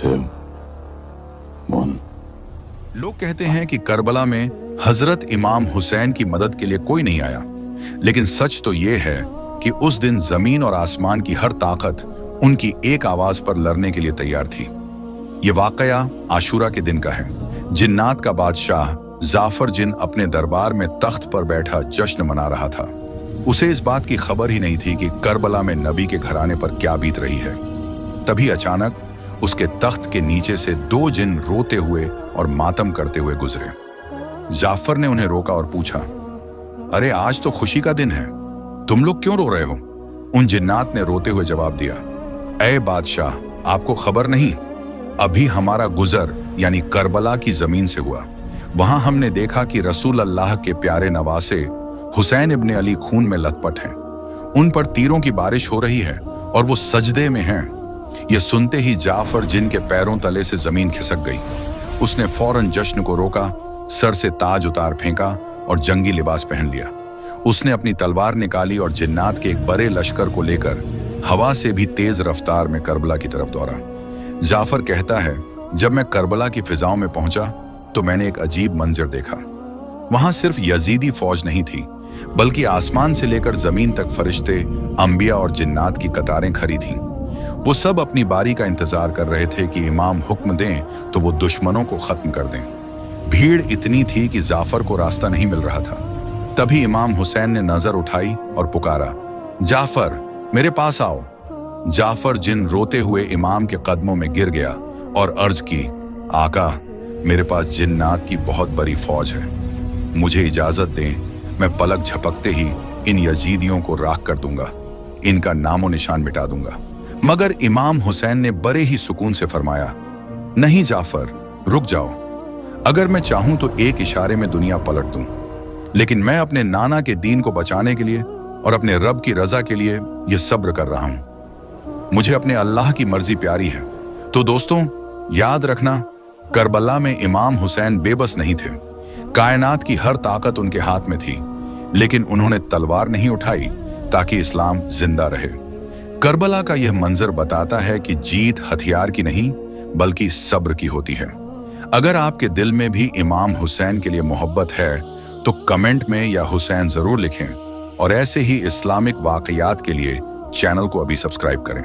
2, 1। लोग कहते हैं कि करबला में हजरत इमाम हुसैन की मदद के लिए कोई नहीं आया, लेकिन सच तो ये है कि उस दिन जमीन और आसमान की हर ताकत उनकी एक आवाज पर लड़ने के लिए तैयार थी। ये वाकया आशूरा के दिन का है। जिन्नात का बादशाह जाफर जिन अपने दरबार में तख्त पर बैठा जश्न मना रहा था। उसे इस बात की खबर ही नहीं थी कि करबला में नबी के घराने पर क्या बीत रही है। तभी अचानक उसके तख्त के नीचे से 2 जिन रोते हुए और मातम करते हुए गुजरे। जाफर ने उन्हें रोका और पूछा, अरे आज तो खुशी का दिन है, तुम लोग क्यों रो रहे हो? उन जिन्नात ने रोते हुए जवाब दिया, ऐ बादशाह, आपको खबर नहीं, अभी हमारा गुजर यानी करबला की जमीन से हुआ। वहां हमने देखा कि रसूल अल्लाह के प्यारे नवासे हुसैन इब्ने अली खून में लथपथ हैं। उन पर तीरों की बारिश हो रही है और वो सजदे में हैं। ये सुनते ही जाफर जिन के पैरों तले से जमीन खिसक गई। उसने फौरन जश्न को रोका, सर से ताज उतार फेंका और जंगी लिबास पहन लिया। उसने अपनी तलवार निकाली और जिन्नात के एक बड़े लश्कर को लेकर हवा से भी तेज रफ्तार में करबला की तरफ दौड़ा। जाफर कहता है, जब मैं करबला की फिजाओं में पहुंचा तो मैंने एक अजीब मंजर देखा। वहां सिर्फ यजीदी फौज नहीं थी, बल्कि आसमान से लेकर जमीन तक फरिश्ते, अंबिया और जिन्नात की कतारें खड़ी थीं। वो सब अपनी बारी का इंतजार कर रहे थे कि इमाम हुक्म दें तो वो दुश्मनों को खत्म कर दें। भीड़ इतनी थी कि जाफर को रास्ता नहीं मिल रहा था। तभी इमाम हुसैन ने नजर उठाई और पुकारा, जाफर मेरे पास आओ। जाफर जिन रोते हुए इमाम के कदमों में गिर गया और अर्ज की, आका मेरे पास जिन्नात की बहुत बड़ी फौज है, मुझे इजाजत दें, मैं पलक झपकते ही इन यजीदियों को राख कर दूंगा, इनका नामो निशान मिटा दूंगा। मगर इमाम हुसैन ने बड़े ही सुकून से फरमाया, नहीं जाफर, रुक जाओ। अगर मैं चाहूं तो एक इशारे में दुनिया पलट दूं, लेकिन मैं अपने नाना के दीन को बचाने के लिए और अपने रब की रजा के लिए यह सब्र कर रहा हूं। मुझे अपने अल्लाह की मर्जी प्यारी है। तो दोस्तों, याद रखना, करबला में इमाम हुसैन बेबस नहीं थे। कायनात की हर ताकत उनके हाथ में थी, लेकिन उन्होंने तलवार नहीं उठाई ताकि इस्लाम जिंदा रहे। करबला का यह मंजर बताता है कि जीत हथियार की नहीं बल्कि सब्र की होती है। अगर आपके दिल में भी इमाम हुसैन के लिए मोहब्बत है तो कमेंट में या हुसैन जरूर लिखें, और ऐसे ही इस्लामिक वाकयात के लिए चैनल को अभी सब्सक्राइब करें।